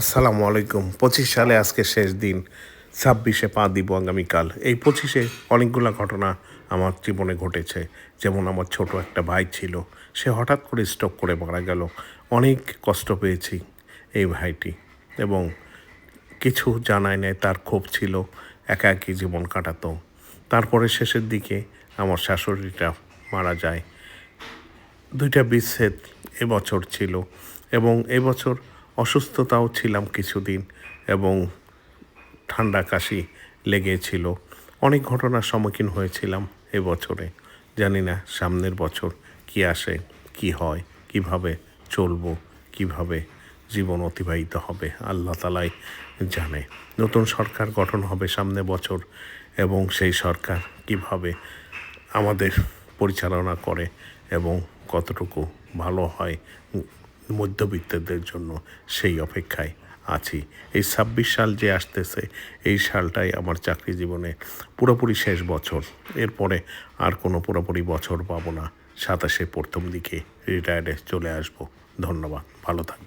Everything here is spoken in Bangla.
আসসালামু আলাইকুম। ২৫ সালে আজকে শেষ দিন। ২৬-এ পা দিব আগামীকাল। এই ২৫-এ অনেকগুলা ঘটনা আমার জীবনে ঘটেছে। যেমন আমার ছোট একটা ভাই ছিল। সে হঠাৎ করে স্ট্রোক করে মারা গেল। অনেক কষ্ট পেয়েছি এই ভাইটি এবং কিছু জানায় নাই, তার ক্ষোভ ছিল, একাকী জীবন কাটাতো। তারপরে শেষের দিকে আমার শাশুড়িটা মারা যায়। ২টা বিচ্ছেদ এবছর ছিল এবং এবছর অসুস্থতাও ছিলাম কিছুদিন এবং ঠান্ডা কাশি লেগেছিল। অনেক ঘটনার সম্মুখীন হয়েছিলাম এবছরে। জানি না সামনের বছর কী আসে, কী হয়, কিভাবে চলবো, কিভাবে জীবন অতিবাহিত হবে আল্লাহ তাআলাই জানে। নতুন সরকার গঠন হবে সামনে বছর এবং সেই সরকার কিভাবে আমাদের পরিচালনা করে এবং কতটুকু ভালো হয় মধ্যবিত্তদের জন্য, সেই অপেক্ষায় আছি। এই ২৬ সাল যে আসতেছে, এই সালটাই আমার চাকরি জীবনে পুরোপুরি শেষ বছর। এরপরে আর কোনো পুরোপুরি বছর পাবো না। ২৭-এ প্রথম দিকে রিটায়ার্ডে চলে আসবো। ধন্যবাদ। ভালো থাকবেন।